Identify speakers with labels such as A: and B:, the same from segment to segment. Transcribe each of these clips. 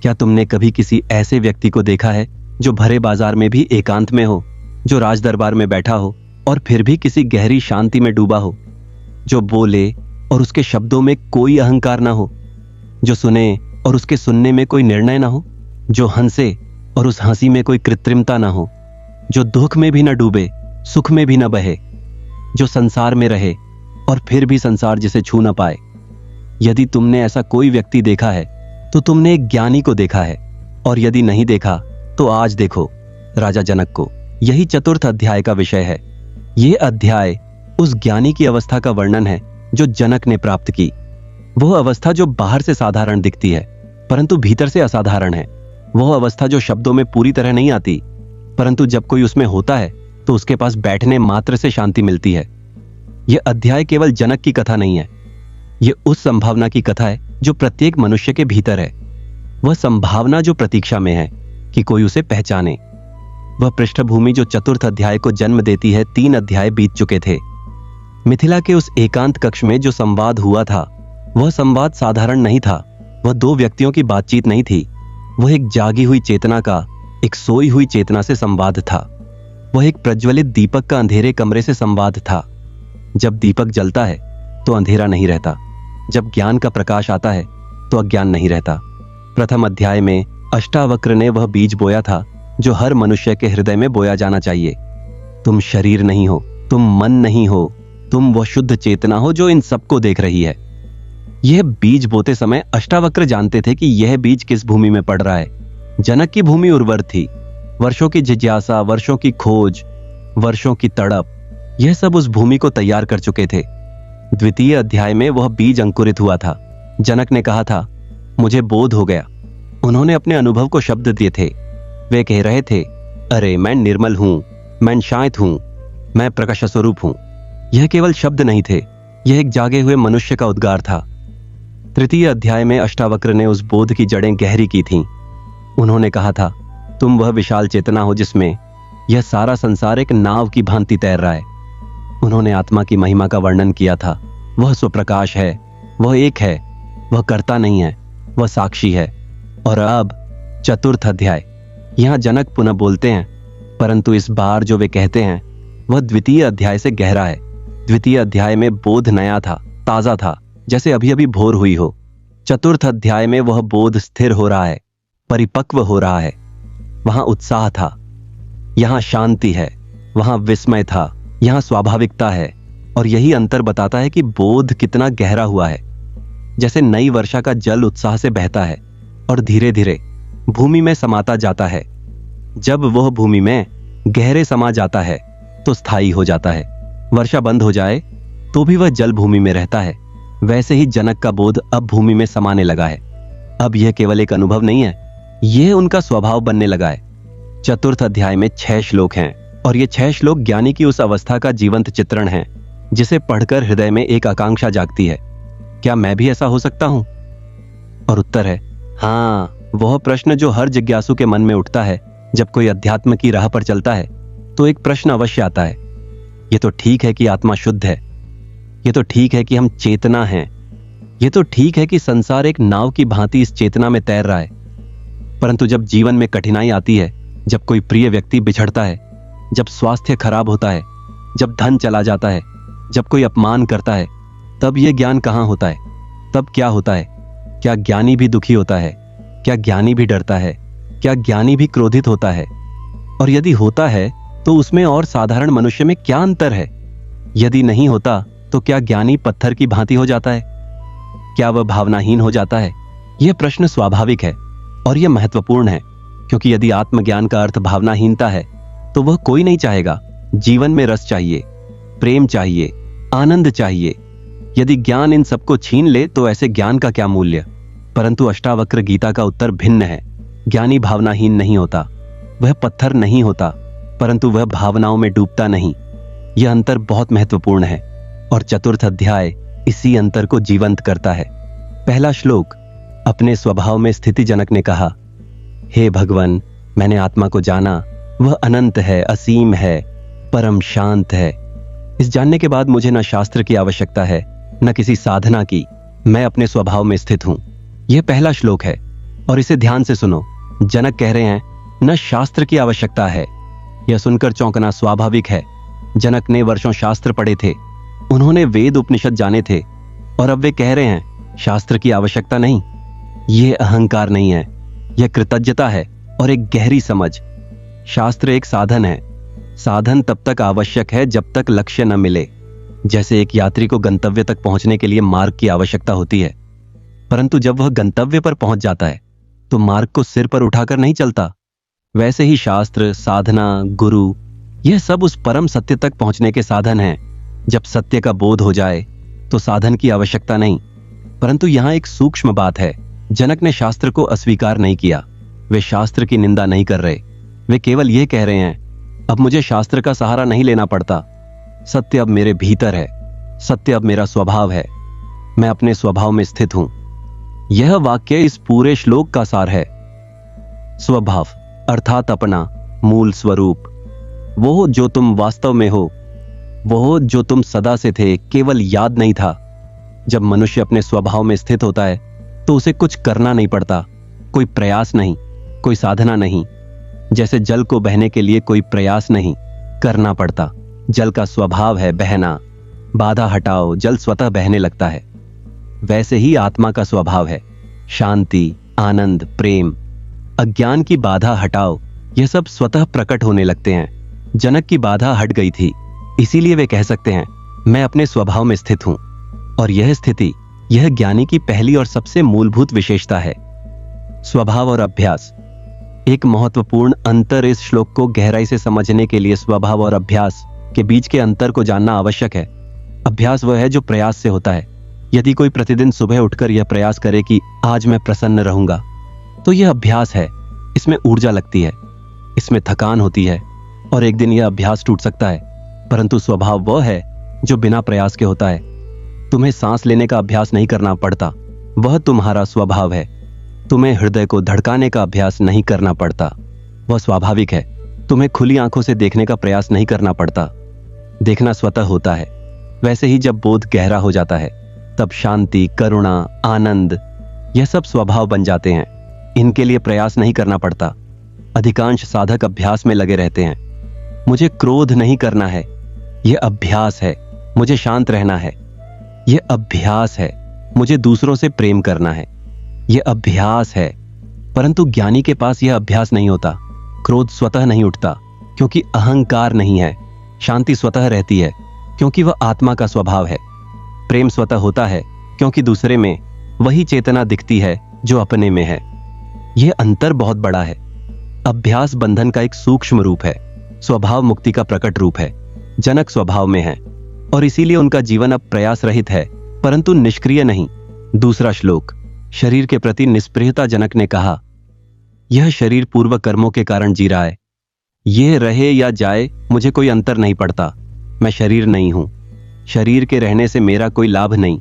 A: क्या तुमने कभी किसी ऐसे व्यक्ति को देखा है जो भरे बाजार में भी एकांत में हो, जो राज दरबार में बैठा हो और फिर भी किसी गहरी शांति में डूबा हो, जो बोले और उसके शब्दों में कोई अहंकार ना हो, जो सुने और उसके सुनने में कोई निर्णय ना हो, जो हंसे और उस हंसी में कोई कृत्रिमता ना हो, जो दुख में भी न डूबे, सुख में भी न बहे, जो संसार में रहे और फिर भी संसार जिसे छू न पाए? यदि तुमने ऐसा कोई व्यक्ति देखा है तो तुमने एक ज्ञानी को देखा है, और यदि नहीं देखा तो आज देखो राजा जनक को। यही चतुर्थ अध्याय का विषय है। यह अध्याय उस ज्ञानी की अवस्था का वर्णन है जो जनक ने प्राप्त की। वह अवस्था जो बाहर से साधारण दिखती है परंतु भीतर से असाधारण है। वह अवस्था जो शब्दों में पूरी तरह नहीं आती, परंतु जब कोई उसमें होता है तो उसके पास बैठने मात्र से शांति मिलती है। यह अध्याय केवल जनक की कथा नहीं है, यह उस संभावना की कथा है जो प्रत्येक मनुष्य के भीतर है। वह संभावना जो प्रतीक्षा में है कि कोई उसे पहचाने। वह पृष्ठभूमि जो चतुर्थ अध्याय को जन्म देती है। 3 अध्याय बीत चुके थे। मिथिला के उस एकांत कक्ष में जो संवाद हुआ था, वह संवाद साधारण नहीं था। वह 2 व्यक्तियों की बातचीत नहीं थी। वह एक जागी हुई चेतना का, एक सोई हुई चेतना से संवाद था। वह एक प्रज्वलित दीपक का अंधेरे कमरे से संवाद था। जब दीपक जलता है तो अंधेरा नहीं रहता। जब ज्ञान का प्रकाश आता है तो अज्ञान नहीं रहता। प्रथम अध्याय में अष्टावक्र ने वह बीज बोया था जो हर मनुष्य के हृदय में बोया जाना चाहिए। तुम शरीर नहीं हो, तुम मन नहीं हो, तुम वह शुद्ध चेतना हो जो इन सबको देख रही है। यह बीज बोते समय अष्टावक्र जानते थे कि यह बीज किस भूमि में पड़ रहा है। जनक की भूमि उर्वर थी। वर्षों की जिज्ञासा, वर्षों की खोज, वर्षों की तड़प, यह सब उस भूमि को तैयार कर चुके थे। द्वितीय अध्याय में वह बीज अंकुरित हुआ था। जनक ने कहा था, मुझे बोध हो गया। उन्होंने अपने अनुभव को शब्द दिए थे। वे कह रहे थे, अरे मैं निर्मल हूं, मैं शांत हूं, मैं प्रकाश स्वरूप हूं। यह केवल शब्द नहीं थे, यह एक जागे हुए मनुष्य का उद्गार था। तृतीय अध्याय में अष्टावक्र ने उस बोध की जड़ें गहरी की थीं। उन्होंने कहा था, तुम वह विशाल चेतना हो जिसमें यह सारा संसार एक नाव की भांति तैर रहा है। उन्होंने आत्मा की महिमा का वर्णन किया था। वह स्वप्रकाश है, वह एक है, वह कर्ता नहीं है, वह साक्षी है। और अब चतुर्थ अध्याय। यहां जनक पुनः बोलते हैं, परंतु इस बार जो वे कहते हैं वह द्वितीय अध्याय से गहरा है। द्वितीय अध्याय में बोध नया था, ताजा था, जैसे अभी अभी भोर हुई हो। चतुर्थ अध्याय में वह बोध स्थिर हो रहा है, परिपक्व हो रहा है। वहां उत्साह था, यहां शांति है। वहां विस्मय था, यहां स्वाभाविकता है। और यही अंतर बताता है कि बोध कितना गहरा हुआ है। जैसे नई वर्षा का जल उत्साह से बहता है और धीरे धीरे भूमि में समाता जाता है। जब वह भूमि में गहरे समा जाता है तो स्थायी हो जाता है। वर्षा बंद हो जाए तो भी वह जल भूमि में रहता है। वैसे ही जनक का बोध अब भूमि में समाने लगा है। अब यह केवल एक अनुभव नहीं है, यह उनका स्वभाव बनने लगा है। चतुर्थ अध्याय में 6 श्लोक हैं और ये 6 श्लोक ज्ञानी की उस अवस्था का जीवंत चित्रण है जिसे पढ़कर हृदय में एक आकांक्षा जागती है, क्या मैं भी ऐसा हो सकता हूं? और उत्तर है हाँ। वह प्रश्न जो हर जिज्ञासु के मन में उठता है जब कोई अध्यात्म की राह पर चलता है, तो एक प्रश्न अवश्य आता है, ये तो ठीक है कि आत्मा शुद्ध है, ये तो ठीक है कि हम चेतना हैं, ये तो ठीक है कि संसार एक नाव की भांति इस चेतना में तैर रहा है। परंतु जब जीवन में कठिनाई आती है, जब कोई प्रिय व्यक्ति बिछड़ता है, जब स्वास्थ्य खराब होता है, जब धन चला जाता है, जब कोई अपमान करता है, तब यह ज्ञान कहां होता है? तब क्या होता है? क्या ज्ञानी भी दुखी होता है? क्या ज्ञानी भी डरता है? क्या ज्ञानी भी क्रोधित होता है? और यदि होता है तो उसमें और साधारण मनुष्य में क्या अंतर है? यदि नहीं होता तो क्या ज्ञानी पत्थर की भांति हो जाता है? क्या वह भावनाहीन हो जाता है? यह प्रश्न स्वाभाविक है और यह महत्वपूर्ण है, क्योंकि यदि आत्मज्ञान का अर्थ भावनाहीनता है तो वह कोई नहीं चाहेगा। जीवन में रस चाहिए, प्रेम चाहिए, आनंद चाहिए। यदि ज्ञान इन सबको छीन ले तो ऐसे ज्ञान का क्या मूल्य? परंतु अष्टावक्र गीता का उत्तर भिन्न है। ज्ञानी भावनाहीन नहीं होता, वह पत्थर नहीं होता, परंतु वह भावनाओं में डूबता नहीं। यह अंतर बहुत महत्वपूर्ण है और चतुर्थ अध्याय इसी अंतर को जीवंत करता है। पहला श्लोक। अपने स्वभाव में स्थिति जनक ने कहा, हे भगवान, मैंने आत्मा को जाना, वह अनंत है, असीम है, परम शांत है। इस जानने के बाद मुझे न शास्त्र की आवश्यकता है, न किसी साधना की। मैं अपने स्वभाव में स्थित हूं। यह पहला श्लोक है और इसे ध्यान से सुनो। जनक कह रहे हैं, न शास्त्र की आवश्यकता है। यह सुनकर चौंकना स्वाभाविक है। जनक ने वर्षों शास्त्र पढ़े थे, उन्होंने वेद उपनिषद जाने थे, और अब वे कह रहे हैं शास्त्र की आवश्यकता नहीं। यह अहंकार नहीं है, यह कृतज्ञता है और एक गहरी समझ। शास्त्र एक साधन है। साधन तब तक आवश्यक है जब तक लक्ष्य न मिले। जैसे एक यात्री को गंतव्य तक पहुंचने के लिए मार्ग की आवश्यकता होती है, परंतु जब वह गंतव्य पर पहुंच जाता है तो मार्ग को सिर पर उठाकर नहीं चलता। वैसे ही शास्त्र, साधना, गुरु, यह सब उस परम सत्य तक पहुंचने के साधन हैं। जब सत्य का बोध हो जाए तो साधन की आवश्यकता नहीं। परंतु यहां एक सूक्ष्म बात है। जनक ने शास्त्र को अस्वीकार नहीं किया, वे शास्त्र की निंदा नहीं कर रहे। वे केवल यह कह रहे हैं, अब मुझे शास्त्र का सहारा नहीं लेना पड़ता। सत्य अब मेरे भीतर है, सत्य अब मेरा स्वभाव है, मैं अपने स्वभाव में स्थित हूं। यह वाक्य इस पूरे श्लोक का सार है। स्वभाव अर्थात अपना मूल स्वरूप, वो जो तुम वास्तव में हो, वो जो तुम सदा से थे, केवल याद नहीं था। जब मनुष्य अपने स्वभाव में स्थित होता है तो उसे कुछ करना नहीं पड़ता, कोई प्रयास नहीं, कोई साधना नहीं। जैसे जल को बहने के लिए कोई प्रयास नहीं करना पड़ता, जल का स्वभाव है बहना, बाधा हटाओ जल स्वतः बहने लगता है। वैसे ही आत्मा का स्वभाव है शांति, आनंद, प्रेम। अज्ञान की बाधा हटाओ, यह सब स्वतः प्रकट होने लगते हैं। जनक की बाधा हट गई थी, इसीलिए वे कह सकते हैं, मैं अपने स्वभाव में स्थित हूं। और यह स्थिति, यह ज्ञानी की पहली और सबसे मूलभूत विशेषता है। स्वभाव और अभ्यास। एक महत्वपूर्ण अंतर इस श्लोक को गहराई से समझने के लिए स्वभाव और अभ्यास के बीच के अंतर को जानना आवश्यक है। अभ्यास वह है जो प्रयास से होता है। यदि कोई प्रतिदिन सुबह उठकर यह प्रयास करे कि आज मैं प्रसन्न रहूंगा, तो यह अभ्यास है। इसमें ऊर्जा लगती है, इसमें थकान होती है, और एक दिन यह अभ्यास टूट सकता है। परंतु स्वभाव वह है जो बिना प्रयास के होता है। तुम्हें सांस लेने का अभ्यास नहीं करना पड़ता, वह तुम्हारा स्वभाव है। तुम्हें हृदय को धड़काने का अभ्यास नहीं करना पड़ता, वह स्वाभाविक है। तुम्हें खुली आंखों से देखने का प्रयास नहीं करना पड़ता, देखना स्वतः होता है। वैसे ही जब बोध गहरा हो जाता है, तब शांति, करुणा, आनंद, यह सब स्वभाव बन जाते हैं। इनके लिए प्रयास नहीं करना पड़ता। अधिकांश साधक अभ्यास में लगे रहते हैं। मुझे क्रोध नहीं करना है, यह अभ्यास है। मुझे शांत रहना है, यह अभ्यास है। मुझे दूसरों से प्रेम करना है, यह अभ्यास है। परंतु ज्ञानी के पास यह अभ्यास नहीं होता। क्रोध स्वतः नहीं उठता, क्योंकि अहंकार नहीं है। शांति स्वतः रहती है, क्योंकि वह आत्मा का स्वभाव है। प्रेम स्वतः होता है, क्योंकि दूसरे में वही चेतना दिखती है जो अपने में है। यह अंतर बहुत बड़ा है। अभ्यास बंधन का एक सूक्ष्म रूप है, स्वभाव मुक्ति का प्रकट रूप है। जनक स्वभाव में है और इसीलिए उनका जीवन अब प्रयास रहित है, परंतु निष्क्रिय नहीं। दूसरा श्लोक, शरीर के प्रति निष्प्रियता। जनक ने कहा, यह शरीर पूर्व कर्मों के कारण जी रहा है। यह रहे या जाए मुझे कोई अंतर नहीं पड़ता। मैं शरीर नहीं हूं, शरीर के रहने से मेरा कोई लाभ नहीं,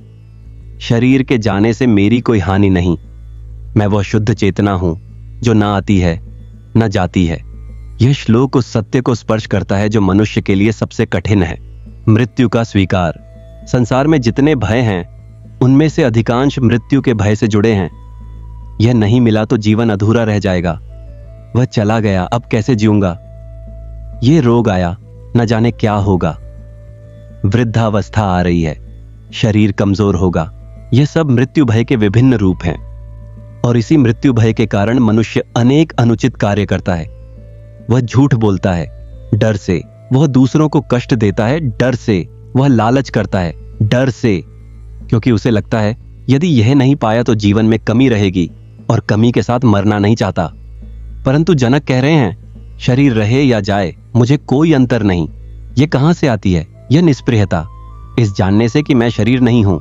A: शरीर के जाने से मेरी कोई हानि नहीं। मैं वह शुद्ध चेतना हूं जो न आती है न जाती है। यह श्लोक उस सत्य को स्पर्श करता है जो मनुष्य के लिए सबसे कठिन है, मृत्यु का स्वीकार। संसार में जितने भय हैं उनमें से अधिकांश मृत्यु के भय से जुड़े हैं। यह नहीं मिला तो जीवन अधूरा रह जाएगा। वह चला गया, अब कैसे जीऊंगा? यह रोग आया, न जाने क्या होगा। वृद्धावस्था आ रही है, शरीर कमजोर होगा। यह सब मृत्यु भय के विभिन्न रूप हैं। और इसी मृत्यु भय के कारण मनुष्य अनेक अनुचित कार्य करता है। वह झूठ बोलता है डर से, वह दूसरों को कष्ट देता है डर से, वह लालच करता है डर से, क्योंकि उसे लगता है यदि यह नहीं पाया तो जीवन में कमी रहेगी, और कमी के साथ मरना नहीं चाहता। परंतु जनक कह रहे हैं, शरीर रहे या जाए मुझे कोई अंतर नहीं। यह कहां से आती है? यह निष्प्रियता, इस जानने से कि मैं शरीर नहीं हूं।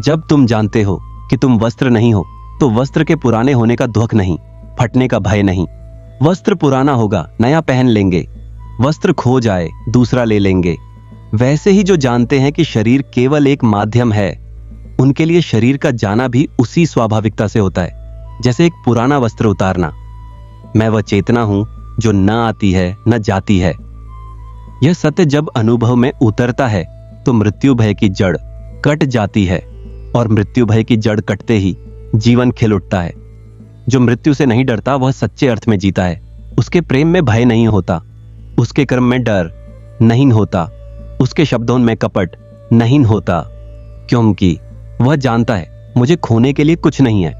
A: जब तुम जानते हो कि तुम वस्त्र नहीं हो, तो वस्त्र के पुराने होने का दुख नहीं, फटने का भय नहीं। वस्त्र पुराना होगा, नया पहन लेंगे। वस्त्र खो जाए, दूसरा ले लेंगे। वैसे ही जो जानते हैं कि शरीर केवल एक माध्यम है, उनके लिए शरीर का जाना भी उसी स्वाभाविकता से होता है जैसे एक पुराना वस्त्र उतारना। मैं वह चेतना हूं जो न आती है न जाती है। यह सत्य जब अनुभव में उतरता है तो मृत्यु भय की जड़ कट जाती है, और मृत्यु भय की जड़ कटते ही जीवन खिल उठता है। जो मृत्यु से नहीं डरता वह सच्चे अर्थ में जीता है। उसके प्रेम में भय नहीं होता, उसके कर्म में डर नहीं होता, उसके शब्दों में कपट नहीं होता, क्योंकि वह जानता है मुझे खोने के लिए कुछ नहीं है।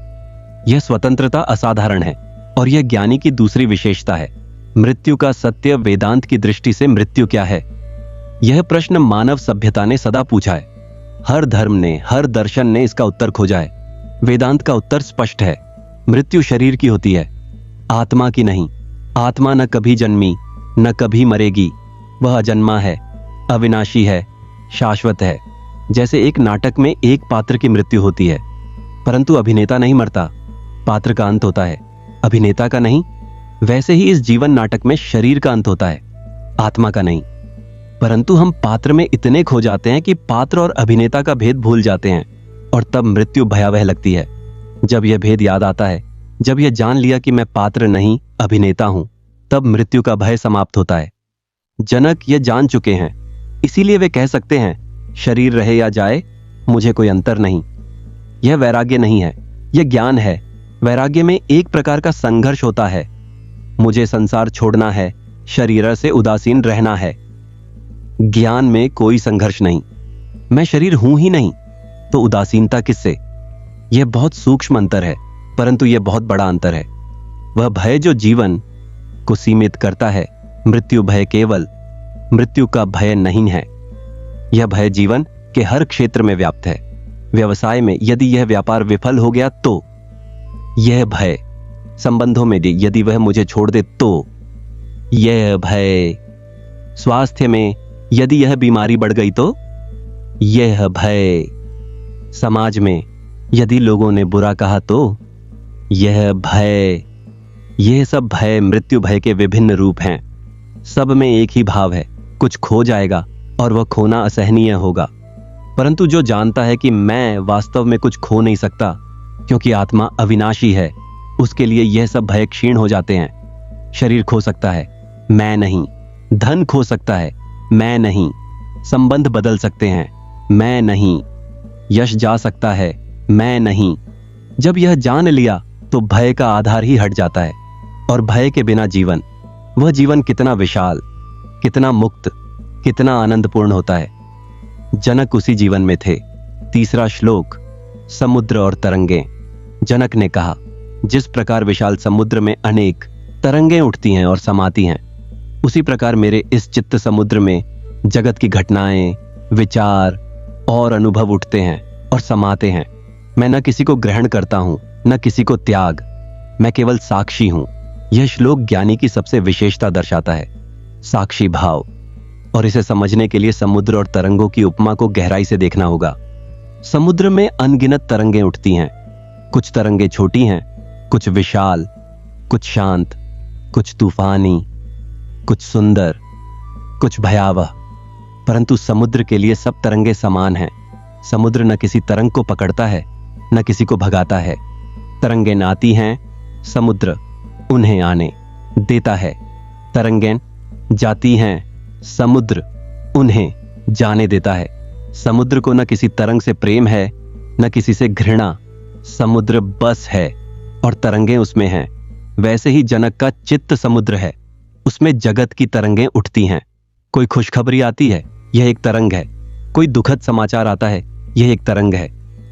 A: यह स्वतंत्रता असाधारण है और यह ज्ञानी की दूसरी विशेषता है। मृत्यु का सत्य वेदांत की दृष्टि से मृत्यु क्या है? यह प्रश्न मानव सभ्यता ने सदा पूछा है। हर धर्म ने, हर दर्शन ने इसका उत्तर खोजा है। वेदांत का उत्तर स्पष्ट है। मृत्यु शरीर की होती है, आत्मा की नहीं। आत्मा न कभी जन्मी न कभी मरेगी, वह अजन्मा है, अविनाशी है, शाश्वत है। जैसे एक नाटक में एक पात्र की मृत्यु होती है, परंतु अभिनेता नहीं मरता, पात्र का अंत होता है, अभिनेता का नहीं। वैसे ही इस जीवन नाटक में शरीर का अंत होता है, आत्मा का नहीं। परंतु हम पात्र में इतने खो जाते हैं कि पात्र और अभिनेता का भेद भूल जाते हैं, और तब मृत्यु भयावह लगती है। जब यह भेद याद आता है, जब यह जान लिया कि मैं पात्र नहीं अभिनेता हूं, तब मृत्यु का भय समाप्त होता है। जनक यह जान चुके हैं, इसीलिए वे कह सकते हैं शरीर रहे या जाए मुझे कोई अंतर नहीं। यह वैराग्य नहीं है, यह ज्ञान है। वैराग्य में एक प्रकार का संघर्ष होता है। मुझे संसार छोड़ना है, शरीर से उदासीन रहना है। ज्ञान में कोई संघर्ष नहीं। मैं शरीर हूं ही नहीं, तो उदासीनता किससे? यह बहुत सूक्ष्म अंतर है, परंतु यह बहुत बड़ा अंतर है। वह भय जो जीवन को सीमित करता है, मृत्यु भय केवल मृत्यु का भय नहीं है। यह भय जीवन के हर क्षेत्र में व्याप्त है। व्यवसाय में यदि यह व्यापार विफल हो गया तो यह भय, संबंधों में यदि वह मुझे छोड़ दे तो यह भय, स्वास्थ्य में यदि यह बीमारी बढ़ गई तो यह भय, समाज में यदि लोगों ने बुरा कहा तो यह भय। यह सब भय मृत्यु भय के विभिन्न रूप हैं। सब में एक ही भाव है, कुछ खो जाएगा और वह खोना असहनीय होगा। परंतु जो जानता है कि मैं वास्तव में कुछ खो नहीं सकता, क्योंकि आत्मा अविनाशी है, उसके लिए यह सब भय क्षीण हो जाते हैं। शरीर खो सकता है, मैं नहीं। धन खो सकता है, मैं नहीं। संबंध बदल सकते हैं, मैं नहीं। यश जा सकता है, मैं नहीं। जब यह जान लिया तो भय का आधार ही हट जाता है, और भय के बिना जीवन, वह जीवन कितना विशाल, कितना मुक्त, कितना आनंदपूर्ण होता है। जनक उसी जीवन में थे। तीसरा श्लोक, समुद्र और तरंगें। जनक ने कहा, जिस प्रकार विशाल समुद्र में अनेक तरंगें उठती हैं और समाती हैं, उसी प्रकार मेरे इस चित्त समुद्र में जगत की घटनाएं, विचार और अनुभव उठते हैं और समाते हैं। मैं न किसी को ग्रहण करता हूं, न किसी को त्याग, मैं केवल साक्षी हूं। यह श्लोक ज्ञानी की सबसे विशेषता दर्शाता है, साक्षी भाव। और इसे समझने के लिए समुद्र और तरंगों की उपमा को गहराई से देखना होगा। समुद्र में अनगिनत तरंगें उठती हैं। कुछ तरंगें छोटी हैं, कुछ विशाल, कुछ शांत, कुछ तूफानी, कुछ सुंदर, कुछ भयावह। परंतु समुद्र के लिए सब तरंगें समान हैं। समुद्र न किसी तरंग को पकड़ता है, न किसी को भगाता है। तरंगें आती हैं, समुद्र उन्हें आने देता है। तरंगें जाती हैं, समुद्र उन्हें जाने देता है। समुद्र को न किसी तरंग से प्रेम है, न किसी से घृणा। समुद्र बस है और तरंगें उसमें हैं। वैसे ही जनक का चित्त समुद्र है, उसमें जगत की तरंगें उठती हैं। कोई खुशखबरी आती है, यह एक तरंग है। कोई दुखद समाचार आता है, यह एक तरंग है।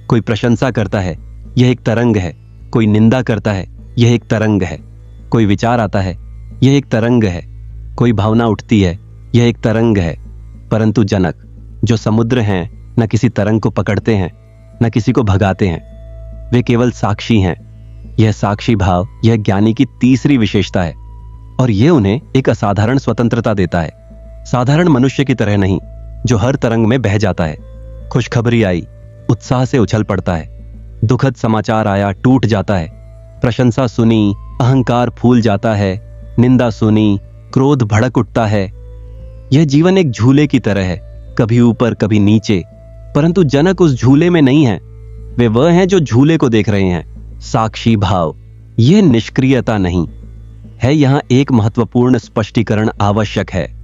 A: कोई प्रशंसा करता है, यह एक तरंग है। कोई निंदा करता है, यह एक तरंग है। कोई विचार आता है, यह एक तरंग है। कोई भावना उठती है, यह एक तरंग है। परंतु जनक जो समुद्र हैं, न किसी तरंग को पकड़ते हैं, न किसी को भगाते हैं। वे केवल साक्षी हैं। यह साक्षी भाव, यह ज्ञानी की तीसरी विशेषता है, और यह उन्हें एक असाधारण स्वतंत्रता देता है। साधारण मनुष्य की तरह नहीं, जो हर तरंग में बह जाता है। खुशखबरी आई, उत्साह से उछल पड़ता है। दुखद समाचार आया, टूट जाता है। प्रशंसा सुनी, अहंकार फूल जाता है। निंदा सुनी, क्रोध भड़क उठता है। यह जीवन एक झूले की तरह है, कभी ऊपर कभी नीचे। परंतु जनक उस झूले में नहीं है, वे वह हैं जो झूले को देख रहे हैं। साक्षी भाव, यह निष्क्रियता नहीं है। यहां एक महत्वपूर्ण स्पष्टीकरण आवश्यक है।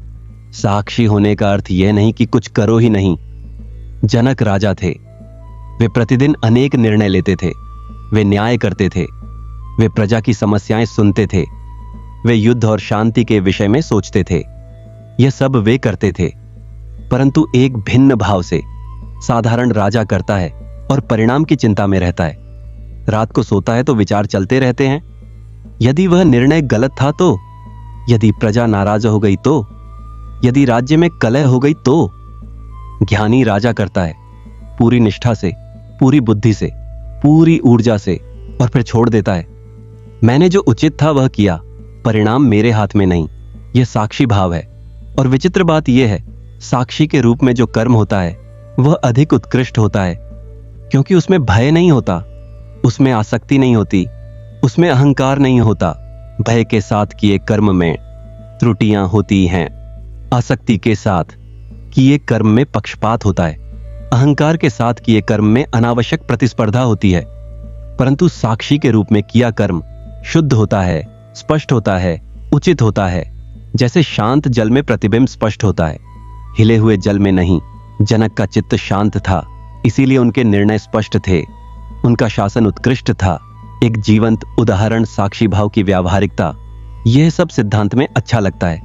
A: साक्षी होने का अर्थ यह नहीं कि कुछ करो ही नहीं। जनक राजा थे, वे प्रतिदिन अनेक निर्णय लेते थे, वे न्याय करते थे, वे प्रजा की समस्याएं सुनते थे, वे युद्ध और शांति के विषय में सोचते थे। यह सब वे करते थे, परंतु एक भिन्न भाव से। साधारण राजा करता है और परिणाम की चिंता में रहता है। रात को सोता है तो विचार चलते रहते हैं। यदि वह निर्णय गलत था तो, यदि प्रजा नाराज हो गई तो, यदि राज्य में कलह हो गई तो। ज्ञानी राजा करता है पूरी निष्ठा से, पूरी बुद्धि से, पूरी ऊर्जा से, और फिर छोड़ देता है। मैंने जो उचित था वह किया, परिणाम मेरे हाथ में नहीं। यह साक्षी भाव है। और विचित्र बात यह है, साक्षी के रूप में जो कर्म होता है वह अधिक उत्कृष्ट होता है, क्योंकि उसमें भय नहीं होता, उसमें आसक्ति नहीं होती, उसमें अहंकार नहीं होता। भय के साथ किए कर्म में त्रुटियां होती हैं, आसक्ति के साथ किए कर्म में पक्षपात होता है, अहंकार के साथ किए कर्म में अनावश्यक प्रतिस्पर्धा होती है। परंतु साक्षी के रूप में किया कर्म शुद्ध होता है, स्पष्ट होता है, उचित होता है। जैसे शांत जल में प्रतिबिंब स्पष्ट होता है, हिले हुए जल में नहीं। जनक का चित्त शांत था, इसीलिए उनके निर्णय स्पष्ट थे, उनका शासन उत्कृष्ट था। एक जीवंत उदाहरण साक्षी भाव की व्यावहारिकता। यह सब सिद्धांत में अच्छा लगता है,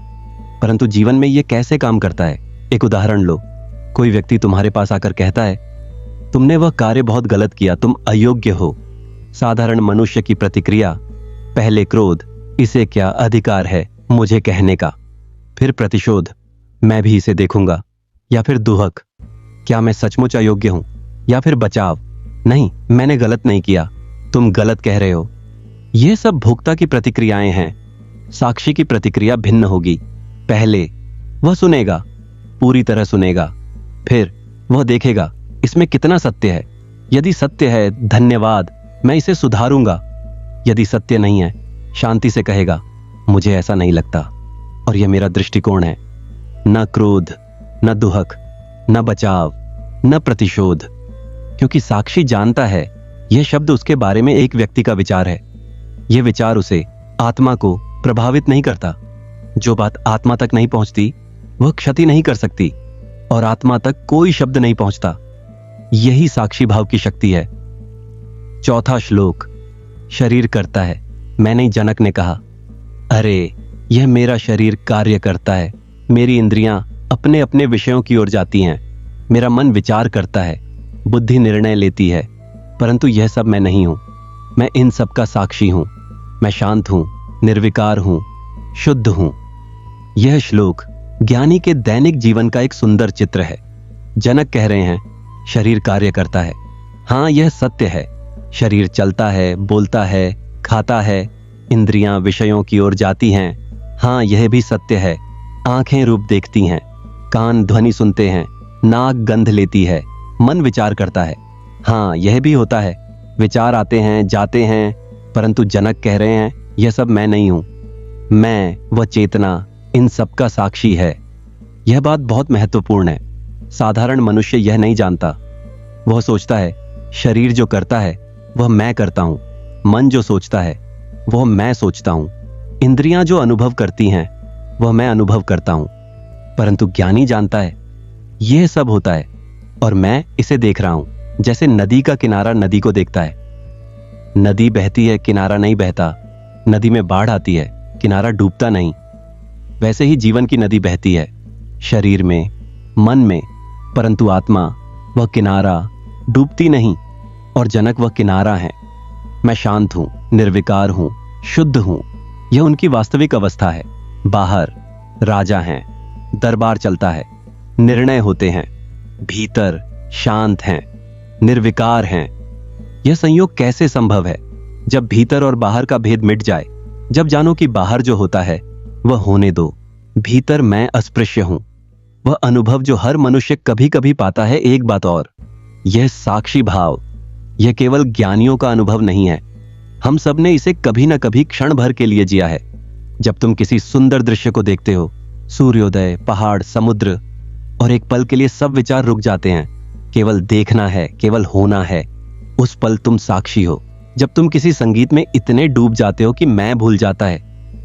A: परंतु जीवन में यह कैसे काम करता है? एक उदाहरण लो। कोई व्यक्ति तुम्हारे पास आकर कहता है, तुमने वह कार्य बहुत गलत किया, तुम अयोग्य हो। साधारण मनुष्य की प्रतिक्रिया, पहले क्रोध, इसे क्या अधिकार है मुझे कहने का? फिर प्रतिशोध, मैं भी इसे देखूंगा। या फिर दुहक, क्या मैं सचमुच अयोग्य हूं? या फिर बचाव, नहीं, मैंने गलत नहीं किया, तुम गलत कह रहे हो। यह सब भोक्ता की प्रतिक्रियाएं हैं। साक्षी की प्रतिक्रिया भिन्न होगी। पहले वह सुनेगा, पूरी तरह सुनेगा, फिर वह देखेगा इसमें कितना सत्य है। यदि सत्य है, धन्यवाद, मैं इसे सुधारूंगा। यदि सत्य नहीं है, शांति से कहेगा, मुझे ऐसा नहीं लगता और यह मेरा दृष्टिकोण है। न क्रोध, न दुहक, न बचाव, न प्रतिशोध, क्योंकि साक्षी जानता है यह शब्द उसके बारे में एक व्यक्ति का विचार है। यह विचार उसे, आत्मा को प्रभावित नहीं करता। जो बात आत्मा तक नहीं पहुंचती वह क्षति नहीं कर सकती, और आत्मा तक कोई शब्द नहीं पहुंचता। यही साक्षी भाव की शक्ति है। चौथा श्लोक, शरीर करता है। मैंने जनक ने कहा, अरे यह मेरा शरीर कार्य करता है, मेरी इंद्रियां अपने अपने विषयों की ओर जाती हैं, मेरा मन विचार करता है, बुद्धि निर्णय लेती है, परंतु यह सब मैं नहीं हूं। मैं इन सब का साक्षी हूं। मैं शांत हूं, निर्विकार हूं, शुद्ध हूं। यह श्लोक ज्ञानी के दैनिक जीवन का एक सुंदर चित्र है। जनक कह रहे हैं, शरीर कार्य करता है। हां, यह सत्य है। शरीर चलता है, बोलता है, खाता है, इंद्रियां विषयों की ओर जाती हैं। हां, यह भी सत्य है। आंखें रूप देखती हैं, कान ध्वनि सुनते हैं, नाक गंध लेती है, मन विचार करता है। हां, यह भी होता है। विचार आते हैं, जाते हैं, परंतु जनक कह रहे हैं, यह सब मैं नहीं हूं। मैं, वह चेतना, इन सब का साक्षी है। यह बात बहुत महत्वपूर्ण है। साधारण मनुष्य यह नहीं जानता। वह सोचता है शरीर जो करता है वह मैं करता हूं, मन जो सोचता है वह मैं सोचता हूं, इंद्रियां जो अनुभव करती हैं वह मैं अनुभव करता हूं। परंतु ज्ञानी जानता है यह सब होता है और मैं इसे देख रहा हूं। जैसे नदी का किनारा नदी को देखता है। नदी बहती है, किनारा नहीं बहता। नदी में बाढ़ आती है, किनारा डूबता नहीं। वैसे ही जीवन की नदी बहती है, शरीर में, मन में, परंतु आत्मा, वह किनारा, डूबती नहीं। और जनक वह किनारा है। मैं शांत हूं, निर्विकार हूं, शुद्ध हूं। यह उनकी वास्तविक अवस्था है। बाहर राजा हैं, दरबार चलता है, निर्णय होते हैं। भीतर शांत हैं, निर्विकार हैं। यह संयोग कैसे संभव है? जब भीतर और बाहर का भेद मिट जाए, जब जानो कि बाहर जो होता है वह होने दो, भीतर मैं अस्पृश्य हूं। वह अनुभव जो हर मनुष्य कभी कभी पाता है। एक बात और, यह साक्षी भाव, यह केवल ज्ञानियों का अनुभव नहीं है। हम सब ने इसे कभी न कभी क्षण भर के लिए जिया है। जब तुम किसी सुंदर दृश्य को देखते हो, सूर्योदय, पहाड़, समुद्र, और एक पल के लिए सब विचार रुक जाते हैं। केवल देखना है, केवल होना है। उस पल तुम साक्षी हो। जब तुम किसी संगीत में इतने डूब जाते हो कि मैं भूल जाता है,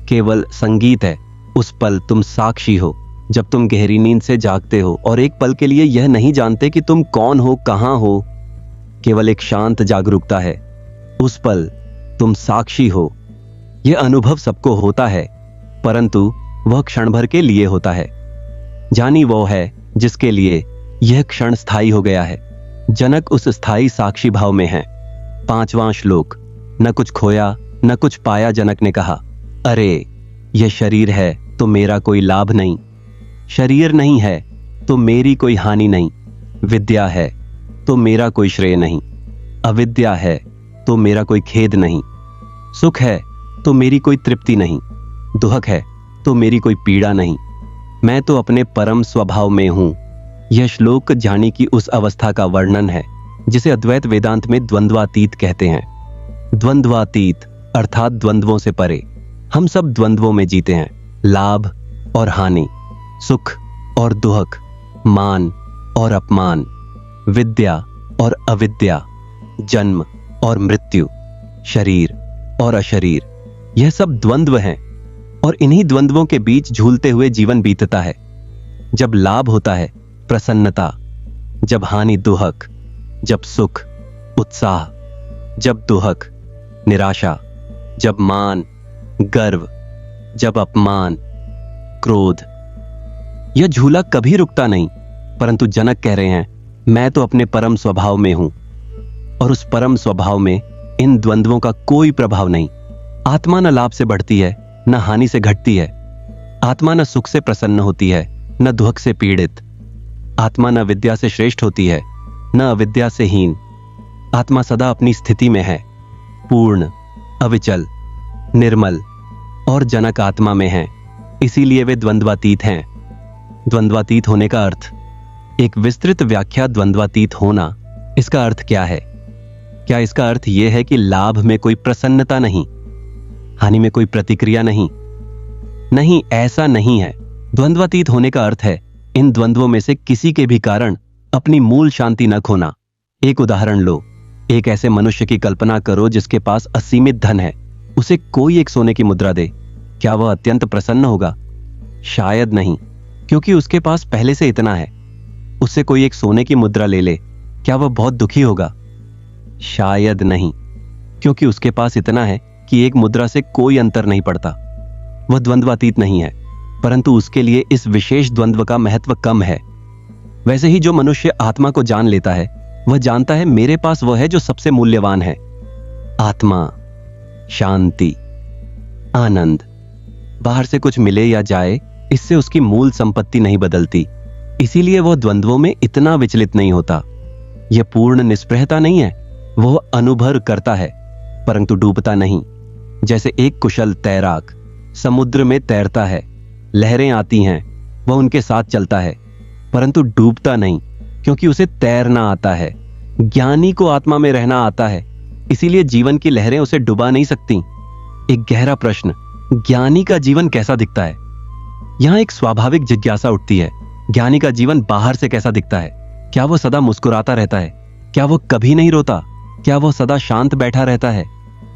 A: केवल संगीत है, उस पल तुम साक्षी हो। जब तुम गहरी नींद से जागते हो और एक पल के लिए यह नहीं जानते कि तुम कौन हो, कहां हो, केवल एक शांत जागरूकता है, उस पल तुम साक्षी हो। यह अनुभव सबको होता है, परंतु वह क्षण भर के लिए होता है। ज्ञानी वो है जिसके लिए यह क्षण स्थायी हो गया है। जनक उस स्थायी साक्षी भाव में है। 5वां श्लोक। न कुछ खोया न कुछ पाया, जनक ने कहा, अरे यह शरीर है तो मेरा कोई लाभ नहीं, शरीर नहीं है तो मेरी कोई हानि नहीं, विद्या है तो मेरा कोई श्रेय नहीं, अविद्या है तो मेरा कोई खेद नहीं, सुख है तो मेरी कोई तृप्ति नहीं, दुख है तो मेरी कोई पीड़ा नहीं, मैं तो अपने परम स्वभाव में हूं। यह श्लोक ज्ञानी की उस अवस्था का वर्णन है जिसे अद्वैत वेदांत में द्वंद्वातीत कहते हैं। द्वंद्वातीत अर्थात द्वंद्वों से परे। हम सब द्वंद्वों में जीते हैं, लाभ और हानि, सुख और दुख, मान और अपमान, विद्या और अविद्या, जन्म और मृत्यु, शरीर और अशरीर। यह सब द्वंद्व हैं और इन्हीं द्वंद्वों के बीच झूलते हुए जीवन बीतता है। जब लाभ होता है प्रसन्नता, जब हानि दुख, जब सुख उत्साह, जब दुख निराशा, जब मान गर्व, जब अपमान क्रोध। यह झूला कभी रुकता नहीं, परंतु जनक कह रहे हैं, मैं तो अपने परम स्वभाव में हूं और उस परम स्वभाव में इन द्वंद्वों का कोई प्रभाव नहीं। आत्मा न लाभ से बढ़ती है न हानि से घटती है। आत्मा न सुख से प्रसन्न होती है न दुख से पीड़ित। आत्मा न विद्या से श्रेष्ठ होती है न अविद्या से हीन। आत्मा सदा अपनी स्थिति में है, पूर्ण, अविचल, निर्मल, और जनक आत्मा में है, इसीलिए वे द्वंद्वातीत हैं। द्वंद्वातीत होने का अर्थ, एक विस्तृत व्याख्या। द्वंद्वातीत होना, इसका अर्थ क्या है? क्या इसका अर्थ यह है कि लाभ में कोई प्रसन्नता नहीं, हानि में कोई प्रतिक्रिया नहीं? नहीं, ऐसा नहीं है। द्वंद्वातीत होने का अर्थ है इन द्वंद्वों में से किसी के भी कारण अपनी मूल शांति न खोना। एक उदाहरण लो। एक ऐसे मनुष्य की कल्पना करो जिसके पास असीमित धन है। उसे कोई एक सोने की मुद्रा दे, क्या वह अत्यंत प्रसन्न होगा? शायद नहीं, क्योंकि उसके पास पहले से इतना है। उससे कोई एक सोने की मुद्रा ले ले, क्या वह बहुत दुखी होगा? शायद नहीं, क्योंकि उसके पास इतना है कि एक मुद्रा से कोई अंतर नहीं पड़ता। वह द्वंद्वातीत नहीं है, परंतु उसके लिए इस विशेष द्वंद्व का महत्व कम है। वैसे ही जो मनुष्य आत्मा को जान लेता है, वह जानता है मेरे पास वह है जो सबसे मूल्यवान है, आत्मा, शांति, आनंद। बाहर से कुछ मिले या जाए, इससे उसकी मूल संपत्ति नहीं बदलती, इसीलिए वह द्वंद्वों में इतना विचलित नहीं होता। यह पूर्ण निस्पृहता नहीं है, वह अनुभव करता है परंतु डूबता नहीं। जैसे एक कुशल तैराक समुद्र में तैरता है, लहरें आती हैं, वह उनके साथ चलता है परंतु डूबता नहीं, क्योंकि उसे तैरना आता है। ज्ञानी को आत्मा में रहना आता है, इसीलिए जीवन की लहरें उसे डुबा नहीं सकती। एक गहरा प्रश्न, ज्ञानी का जीवन कैसा दिखता है? यहां एक स्वाभाविक जिज्ञासा उठती है, ज्ञानी का जीवन बाहर से कैसा दिखता है? क्या वह सदा मुस्कुराता रहता है? क्या वह कभी नहीं रोता? क्या वह सदा शांत बैठा रहता है?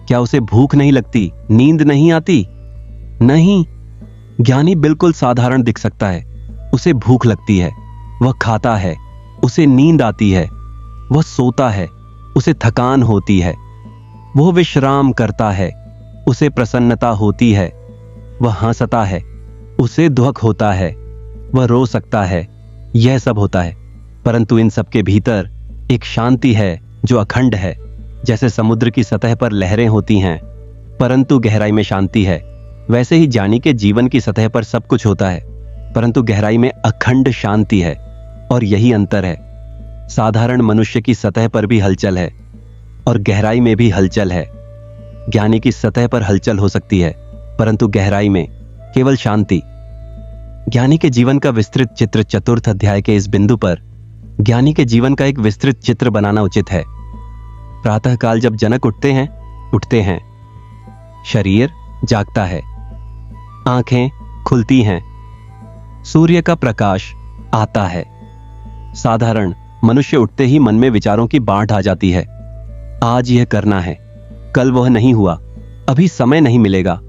A: क्या उसे भूख नहीं लगती, नींद नहीं आती? नहीं, ज्ञानी बिल्कुल साधारण दिख सकता है। उसे भूख लगती है, वह खाता है, उसे नींद आती है, वह सोता है, उसे थकान होती है, वह विश्राम करता है, उसे प्रसन्नता होती है, वह हंसता है, उसे दुख होता है, वह रो सकता है, यह सब होता है। परंतु इन सब के भीतर एक शांति है जो अखंड है। जैसे समुद्र की सतह पर लहरें होती हैं परंतु गहराई में शांति है, वैसे ही ज्ञानी के जीवन की सतह पर सब कुछ होता है परंतु गहराई में अखंड शांति है। और यही अंतर है। साधारण मनुष्य की सतह पर भी हलचल है और गहराई में भी हलचल है। ज्ञानी की सतह पर हलचल हो सकती है परंतु गहराई में केवल शांति। ज्ञानी के जीवन का विस्तृत चित्र चतुर्थ अध्याय के इस बिंदु पर ज्ञानी के जीवन का एक विस्तृत चित्र बनाना उचित है। प्रातःकाल जब जनक उठते हैं, शरीर जागता है, आंखें खुलती हैं, सूर्य का प्रकाश आता है। साधारण मनुष्य उठते ही मन में विचारों की बाढ़ आ जाती है। आज यह करना है, कल वह नहीं हुआ, अभी समय नहीं मिलेगा।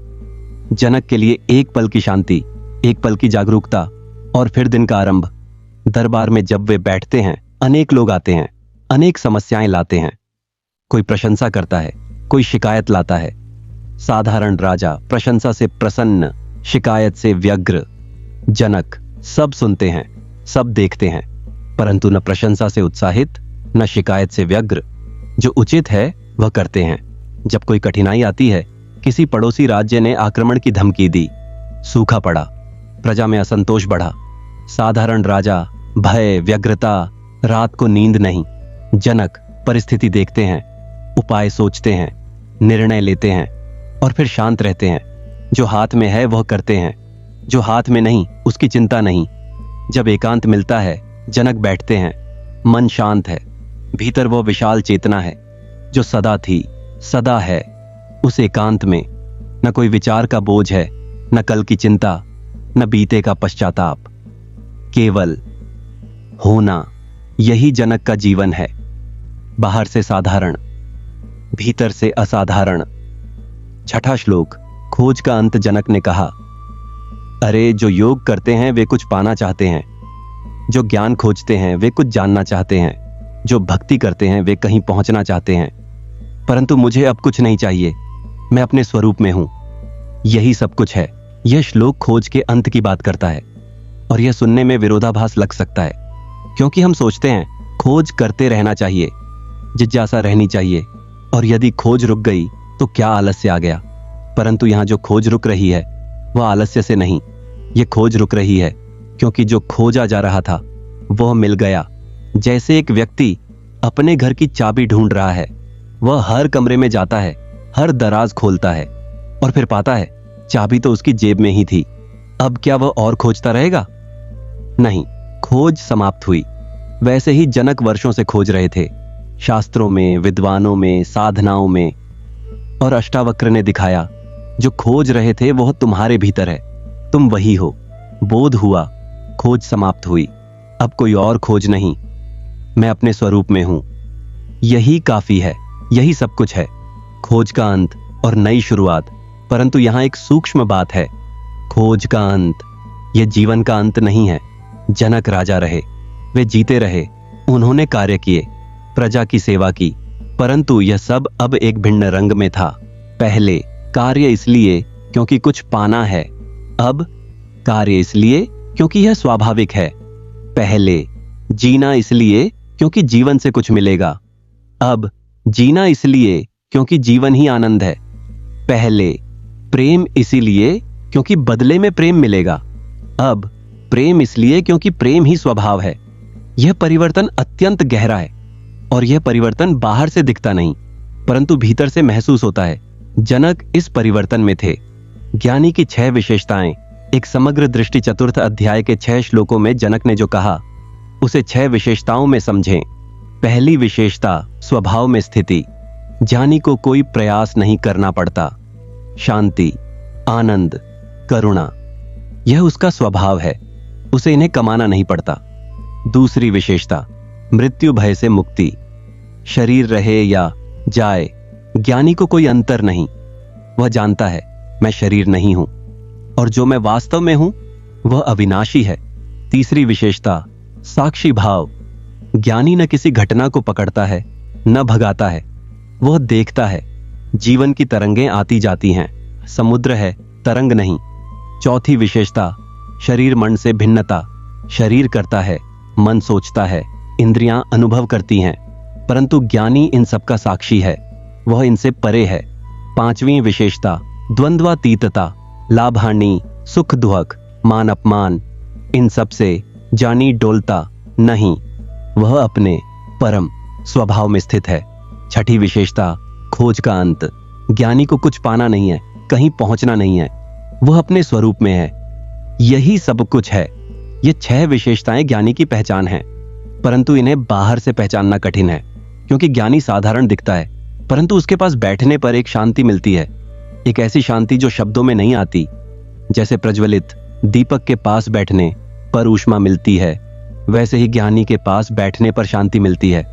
A: जनक के लिए एक पल की शांति, एक पल की जागरूकता और फिर दिन का आरंभ। दरबार में जब वे बैठते हैं, अनेक लोग आते हैं, अनेक समस्याएं लाते हैं। कोई प्रशंसा करता है, कोई शिकायत लाता है। साधारण राजा प्रशंसा से प्रसन्न, शिकायत से व्यग्र। जनक सब सुनते हैं, सब देखते हैं, परंतु न प्रशंसा से उत्साहित न शिकायत से व्यग्र। जो उचित है वह करते हैं। जब कोई कठिनाई आती है, किसी पड़ोसी राज्य ने आक्रमण की धमकी दी, सूखा पड़ा, प्रजा में असंतोष बढ़ा। साधारण राजा भय, व्यग्रता, रात को नींद नहीं। जनक परिस्थिति देखते हैं, उपाय सोचते हैं, निर्णय लेते हैं और फिर शांत रहते हैं। जो हाथ में है वह करते हैं, जो हाथ में नहीं उसकी चिंता नहीं। जब एकांत मिलता है, जनक बैठते हैं, मन शांत है, भीतर वो विशाल चेतना है जो सदा थी, सदा है। उस एकांत में न कोई विचार का बोझ है, न कल की चिंता, न बीते का पश्चाताप, केवल होना। यही जनक का जीवन है। बाहर से साधारण, भीतर से असाधारण। छठा श्लोक। खोज का अंत। जनक ने कहा, अरे जो योग करते हैं वे कुछ पाना चाहते हैं, जो ज्ञान खोजते हैं वे कुछ जानना चाहते हैं, जो भक्ति करते हैं वे कहीं पहुंचना चाहते हैं, परंतु मुझे अब कुछ नहीं चाहिए, मैं अपने स्वरूप में हूं। यही सब कुछ है। यह श्लोक खोज के अंत की बात करता है और यह सुनने में विरोधाभास लग सकता है, क्योंकि हम सोचते हैं खोज करते रहना चाहिए, जिज्ञासा रहनी चाहिए, और यदि खोज रुक गई तो क्या आलस्य आ गया। परंतु यहां जो खोज रुक रही है वह आलस्य से नहीं, यह खोज रुक रही है क्योंकि जो खोजा जा रहा था वह मिल गया। जैसे एक व्यक्ति अपने घर की चाबी ढूंढ रहा है, वह हर कमरे में जाता है, हर दराज खोलता है और फिर पाता है चाबी तो उसकी जेब में ही थी। अब क्या वह और खोजता रहेगा? नहीं, खोज समाप्त हुई। वैसे ही जनक वर्षों से खोज रहे थे, शास्त्रों में, विद्वानों में, साधनाओं में, और अष्टावक्र ने दिखाया जो खोज रहे थे वह तुम्हारे भीतर है, तुम वही हो। बोध हुआ, खोज समाप्त हुई, अब कोई और खोज नहीं, मैं अपने स्वरूप में हूं। यही काफी है, यही सब कुछ है। खोज का अंत और नई शुरुआत। परंतु यहां एक सूक्ष्म बात है, खोज का अंत यह जीवन का अंत नहीं है। जनक राजा रहे, वे जीते रहे, उन्होंने कार्य किए, प्रजा की सेवा की, परंतु यह सब अब एक भिन्न रंग में था। पहले कार्य इसलिए क्योंकि कुछ पाना है, अब कार्य इसलिए क्योंकि यह स्वाभाविक है। पहले जीना इसलिए क्योंकि जीवन से कुछ मिलेगा, अब जीना इसलिए क्योंकि जीवन ही आनंद है। पहले प्रेम इसीलिए क्योंकि बदले में प्रेम मिलेगा, अब प्रेम इसलिए क्योंकि प्रेम ही स्वभाव है। यह परिवर्तन अत्यंत गहरा है और यह परिवर्तन बाहर से दिखता नहीं परंतु भीतर से महसूस होता है। जनक इस परिवर्तन में थे। ज्ञानी की 6 विशेषताएं, एक समग्र दृष्टि 4th अध्याय के 6 श्लोकों में जनक ने जो कहा उसे 6 विशेषताओं में समझें। पहली विशेषता, स्वभाव में स्थिति। ज्ञानी को कोई प्रयास नहीं करना पड़ता। शांति, आनंद, करुणा, यह उसका स्वभाव है, उसे इन्हें कमाना नहीं पड़ता। दूसरी विशेषता, मृत्यु भय से मुक्ति। शरीर रहे या जाए, ज्ञानी को कोई अंतर नहीं, वह जानता है मैं शरीर नहीं हूं और जो मैं वास्तव में हूं वह अविनाशी है। तीसरी विशेषता, साक्षी भाव। ज्ञानी न किसी घटना को पकड़ता है न भगाता है, वह देखता है। जीवन की तरंगें आती जाती हैं, समुद्र है, तरंग नहीं। चौथी विशेषता, शरीर मन से भिन्नता। शरीर करता है, मन सोचता है, इंद्रियां अनुभव करती हैं, परंतु ज्ञानी इन सब का साक्षी है, वह इनसे परे है। पांचवी विशेषता, द्वंद्वातीतता। लाभ हानि, सुख दुख, मान अपमान, इन सब से जानी डोलता नहीं, वह अपने परम स्वभाव में स्थित है। छठी विशेषता, खोज का अंत। ज्ञानी को कुछ पाना नहीं है, कहीं पहुंचना नहीं है, वह अपने स्वरूप में है। यही सब कुछ है। ये 6 विशेषताएं ज्ञानी की पहचान है, परंतु इन्हें बाहर से पहचानना कठिन है, क्योंकि ज्ञानी साधारण दिखता है, परंतु उसके पास बैठने पर एक शांति मिलती है, एक ऐसी शांति जो शब्दों में नहीं आती। जैसे प्रज्वलित दीपक के पास बैठने पर ऊष्मा मिलती है, वैसे ही ज्ञानी के पास बैठने पर शांति मिलती है।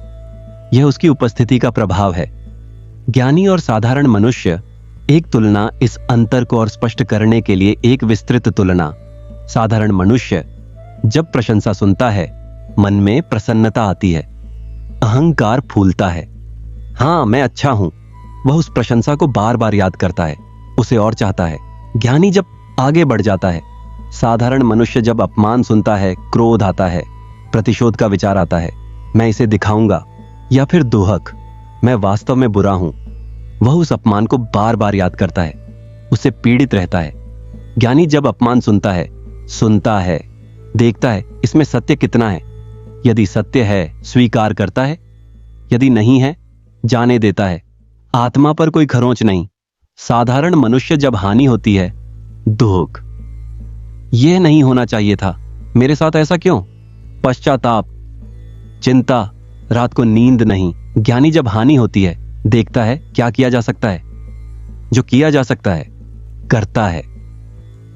A: यह उसकी उपस्थिति का प्रभाव है। ज्ञानी और साधारण मनुष्य, एक तुलना इस अंतर को और स्पष्ट करने के लिए एक विस्तृत तुलना। साधारण मनुष्य जब प्रशंसा सुनता है, मन में प्रसन्नता आती है, अहंकार फूलता है। हाँ, मैं अच्छा हूं, वह उस प्रशंसा को बार बार याद करता है, उसे और चाहता है। ज्ञानी जब आगे बढ़ जाता है, साधारण मनुष्य जब अपमान सुनता है, क्रोध आता है, प्रतिशोध का विचार आता है, मैं इसे दिखाऊंगा, या फिर दोहक, मैं वास्तव में बुरा हूं, वह उस अपमान को बार बार याद करता है, उससे पीड़ित रहता है। ज्ञानी जब अपमान सुनता है, देखता है इसमें सत्य कितना है, यदि सत्य है स्वीकार करता है, यदि नहीं है जाने देता है। आत्मा पर कोई खरोंच नहीं। साधारण मनुष्य जब हानि होती है, दुख, यह नहीं होना चाहिए था, मेरे साथ ऐसा क्यों, पश्चाताप, चिंता, रात को नींद नहीं। ज्ञानी जब हानि होती है, देखता है क्या किया जा सकता है, जो किया जा सकता है करता है,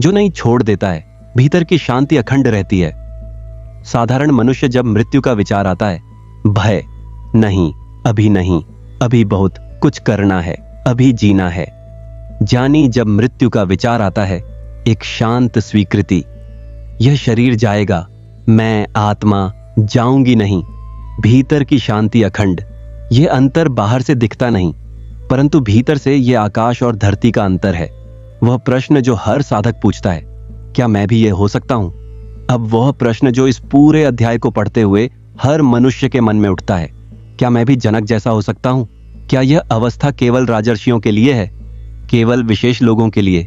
A: जो नहीं छोड़ देता है। भीतर की शांति अखंड रहती है। साधारण मनुष्य जब मृत्यु का विचार आता है, भय नहीं, अभी बहुत कुछ करना है, अभी जीना है। ज्ञानी जब मृत्यु का विचार आता है, एक शांत स्वीकृति, यह शरीर जाएगा, मैं आत्मा जाऊंगी नहीं। भीतर की शांति अखंड। यह अंतर बाहर से दिखता नहीं, परंतु भीतर से यह आकाश और धरती का अंतर है। वह प्रश्न जो हर साधक पूछता है, क्या मैं भी यह हो सकता हूं? अब वह प्रश्न जो इस पूरे अध्याय को पढ़ते हुए हर मनुष्य के मन में उठता है, क्या मैं भी जनक जैसा हो सकता हूं? क्या यह अवस्था केवल राजर्षियों के लिए है, केवल विशेष लोगों के लिए?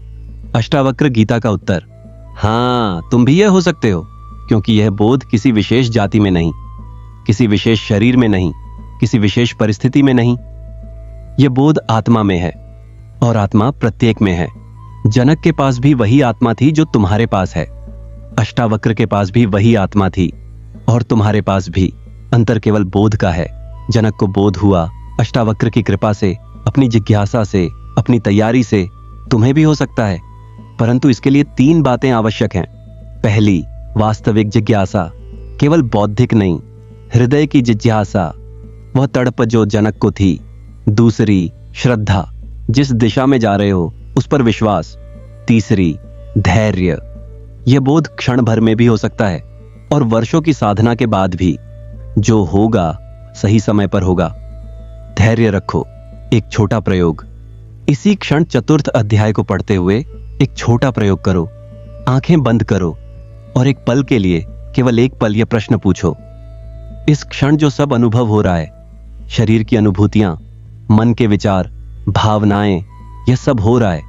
A: अष्टावक्र गीता का उत्तर, हां, तुम भी यह हो सकते हो, क्योंकि यह बोध किसी विशेष जाति में नहीं, किसी विशेष शरीर में नहीं, किसी विशेष परिस्थिति में नहीं। यह बोध आत्मा में है, और आत्मा प्रत्येक में है। जनक के पास भी वही आत्मा थी जो तुम्हारे पास है, अष्टावक्र के पास भी वही आत्मा थी, और तुम्हारे पास भी। अंतर केवल बोध का है। जनक को बोध हुआ, अष्टावक्र की कृपा से, अपनी जिज्ञासा से, अपनी तैयारी से। तुम्हें भी हो सकता है, परंतु इसके लिए 3 बातें आवश्यक हैं। पहली, वास्तविक जिज्ञासा, केवल बौद्धिक नहीं, हृदय की जिज्ञासा, वह तड़प जो जनक को थी। दूसरी, श्रद्धा, जिस दिशा में जा रहे हो उस पर विश्वास। तीसरी, धैर्य, यह बोध क्षण भर में भी हो सकता है, और वर्षों की साधना के बाद भी। जो होगा सही समय पर होगा। धैर्य रखो। एक छोटा प्रयोग, इसी क्षण चतुर्थ अध्याय को पढ़ते हुए एक छोटा प्रयोग करो। आंखें बंद करो और एक पल के लिए, केवल एक पल, यह प्रश्न पूछो, इस क्षण जो सब अनुभव हो रहा है, शरीर की अनुभूतियां, मन के विचार, भावनाएं, यह सब हो रहा है,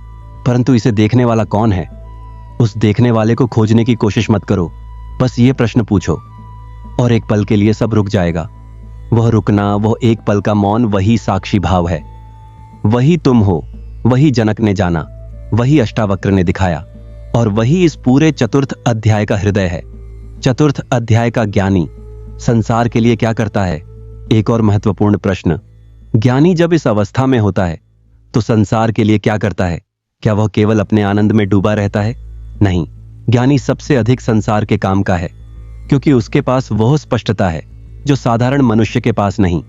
A: परंतु इसे देखने वाला कौन है? उस देखने वाले को खोजने की कोशिश मत करो, बस यह प्रश्न पूछो, और एक पल के लिए सब रुक जाएगा। वह रुकना, वह एक पल का मौन, वही साक्षी भाव है। वही तुम हो, वही जनक ने जाना, वही अष्टावक्र ने दिखाया, और वही इस पूरे चतुर्थ अध्याय का हृदय है। चतुर्थ अध्याय का ज्ञानी संसार के लिए क्या करता है? एक और महत्वपूर्ण प्रश्न, ज्ञानी जब इस अवस्था में होता है तो संसार के लिए क्या करता है? क्या वह केवल अपने आनंद में डूबा रहता है? नहीं, ज्ञानी सबसे अधिक संसार के काम का है, क्योंकि उसके पास वह स्पष्टता है जो साधारण मनुष्य के पास नहीं।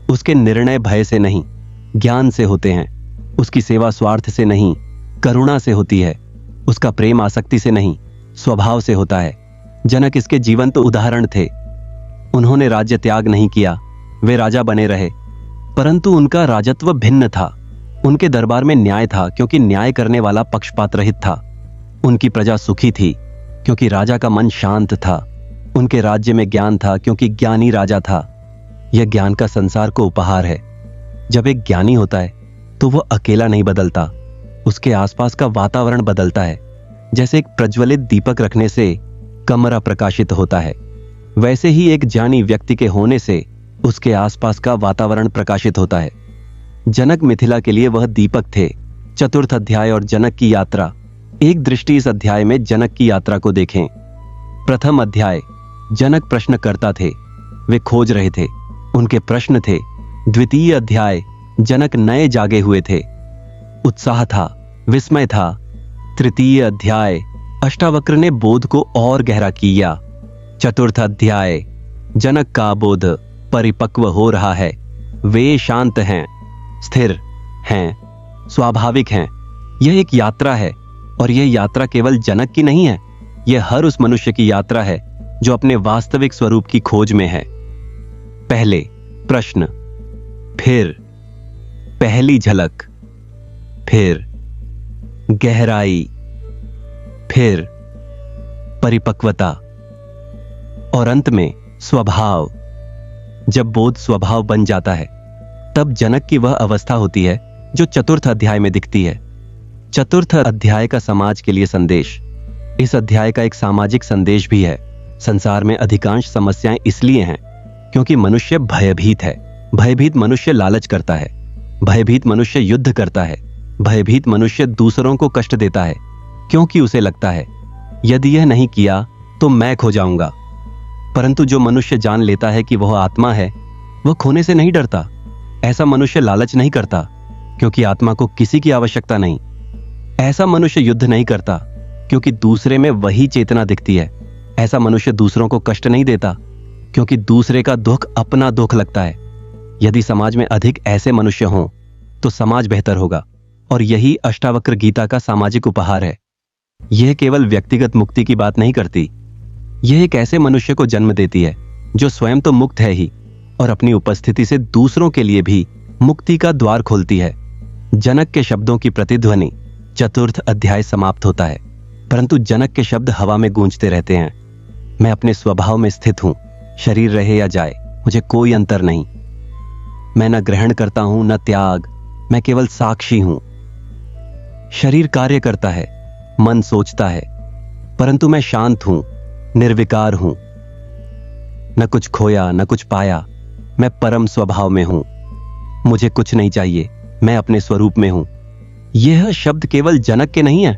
A: उसके निर्णय भय से नहीं, ज्ञान से होते हैं। उसकी सेवा स्वार्थ से नहीं, करुणा से होती है। उसका प्रेम आसक्ति से नहीं, स्वभाव से होता है। जनक इसके जीवंत उदाहरण थे। उन्होंने राज्य त्याग नहीं किया, वे राजा बने रहे, परंतु उनका राजत्व भिन्न था। उनके दरबार में न्याय था, क्योंकि न्याय करने वाला पक्षपात रहित था। उनकी प्रजा सुखी थी, क्योंकि राजा का मन शांत था। उनके राज्य में ज्ञान था, क्योंकि ज्ञानी राजा था। यह ज्ञान का संसार को उपहार है। जब एक ज्ञानी होता है तो वह अकेला नहीं बदलता, उसके आसपास का वातावरण बदलता है। जैसे एक प्रज्वलित दीपक रखने से कमरा प्रकाशित होता है, वैसे ही एक ज्ञानी व्यक्ति के होने से उसके आसपास का वातावरण प्रकाशित होता है। जनक मिथिला के लिए वह दीपक थे। चतुर्थ अध्याय और जनक की यात्रा। एक दृष्टि इस अध्याय में जनक की यात्रा को देखें। प्रथम अध्याय, जनक प्रश्न करता थे, वे खोज रहे थे, उनके प्रश्न थे। द्वितीय अध्याय, जनक नए जागे हुए थे, उत्साह था, विस्मय था। तृतीय अध्याय, अष्टावक्र ने बोध को और गहरा किया। चतुर्थ अध्याय, जनक का बोध परिपक्व हो रहा है। वे शांत हैं, स्थिर हैं, स्वाभाविक हैं। यह एक यात्रा है, और यह यात्रा केवल जनक की नहीं है, यह हर उस मनुष्य की यात्रा है जो अपने वास्तविक स्वरूप की खोज में है। पहले प्रश्न, फिर पहली झलक, फिर गहराई, फिर परिपक्वता और अंत में स्वभाव। जब बोध स्वभाव बन जाता है तब जनक की वह अवस्था होती है जो चतुर्थ अध्याय में दिखती है। चतुर्थ अध्याय का समाज के लिए संदेश। इस अध्याय का एक सामाजिक संदेश भी है। संसार में अधिकांश समस्याएं इसलिए हैं क्योंकि मनुष्य भयभीत है। भयभीत मनुष्य लालच करता है, भयभीत मनुष्य युद्ध करता है, भयभीत मनुष्य दूसरों को कष्ट देता है क्योंकि उसे लगता है यदि यह नहीं किया तो मैं खो जाऊंगा। परंतु जो मनुष्य जान लेता है कि वह आत्मा है, वह खोने से नहीं डरता। ऐसा मनुष्य लालच नहीं करता क्योंकि आत्मा को किसी की आवश्यकता नहीं। ऐसा मनुष्य युद्ध नहीं करता क्योंकि दूसरे में वही चेतना दिखती है। ऐसा मनुष्य दूसरों को कष्ट नहीं देता क्योंकि दूसरे का दुख अपना दुख लगता है। यदि समाज में अधिक ऐसे मनुष्य हों तो समाज बेहतर होगा और यही अष्टावक्र गीता का सामाजिक उपहार है। यह केवल व्यक्तिगत मुक्ति की बात नहीं करती, यह एक ऐसे मनुष्य को जन्म देती है जो स्वयं तो मुक्त है ही और अपनी उपस्थिति से दूसरों के लिए भी मुक्ति का द्वार खोलती है। जनक के शब्दों की प्रतिध्वनि चतुर्थ अध्याय समाप्त होता है, परंतु जनक के शब्द हवा में गूंजते रहते हैं। मैं अपने स्वभाव में स्थित हूं, शरीर रहे या जाए मुझे कोई अंतर नहीं। मैं न ग्रहण करता हूं न त्याग, मैं केवल साक्षी हूं। शरीर कार्य करता है, मन सोचता है, परंतु मैं शांत हूं, निर्विकार हूं। न कुछ खोया न कुछ पाया, मैं परम स्वभाव में हूं। मुझे कुछ नहीं चाहिए, मैं अपने स्वरूप में हूं। यह शब्द केवल जनक के नहीं है,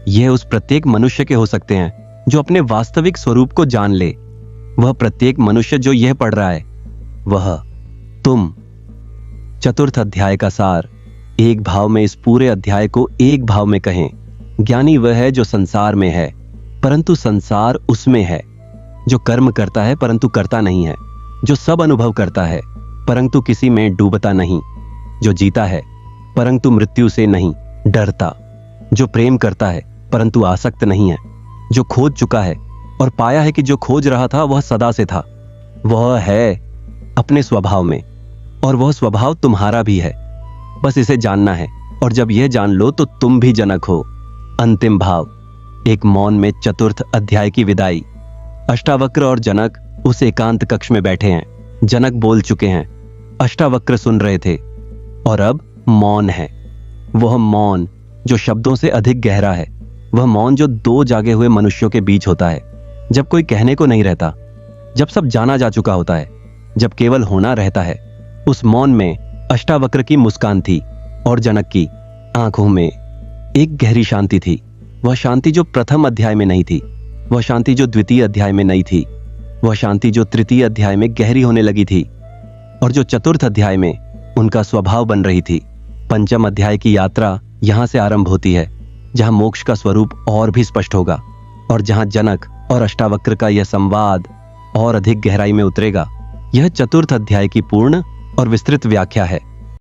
A: यह उस प्रत्येक मनुष्य के हो सकते हैं जो अपने वास्तविक स्वरूप को जान ले। वह प्रत्येक मनुष्य जो यह पढ़ रहा है, वह तुम। चतुर्थ अध्याय का सार एक भाव में इस पूरे अध्याय को एक भाव में कहें। ज्ञानी वह है जो संसार में है परंतु संसार उसमें है, जो कर्म करता है परंतु करता नहीं है, जो सब अनुभव करता है परंतु किसी में डूबता नहीं, जो जीता है परंतु मृत्यु से नहीं डरता, जो प्रेम करता है परंतु आसक्त नहीं है, जो खोज चुका है और पाया है कि जो खोज रहा था वह सदा से था। वह है अपने स्वभाव में और वह स्वभाव तुम्हारा भी है, बस इसे जानना है। और जब यह जान लो तो तुम भी जनक हो। अंतिम भाव, एक मौन में चतुर्थ अध्याय की विदाई। अष्टावक्र और जनक उस एकांत कक्ष में बैठे हैं। जनक बोल चुके हैं, अष्टावक्र सुन रहे थे और अब मौन है। वह मौन जो शब्दों से अधिक गहरा है, वह मौन जो दो जागे हुए मनुष्यों के बीच होता है, जब कोई कहने को नहीं रहता, जब सब जाना जा चुका होता है, जब केवल होना रहता है। उस मौन में अष्टावक्र की मुस्कान थी और जनक की आंखों में एक गहरी शांति थी। वह शांति जो प्रथम अध्याय में नहीं थी, वह शांति जो द्वितीय अध्याय में नहीं थी, वह शांति जो तृतीय अध्याय में गहरी होने लगी थी और जो चतुर्थ अध्याय में उनका स्वभाव बन रही थी। पंचम अध्याय की यात्रा यहां से आरंभ होती है, जहां मोक्ष का स्वरूप और भी स्पष्ट होगा और जहां जनक और अष्टावक्र का यह संवाद और अधिक गहराई में उतरेगा। यह चतुर्थ अध्याय की पूर्ण और विस्तृत व्याख्या है।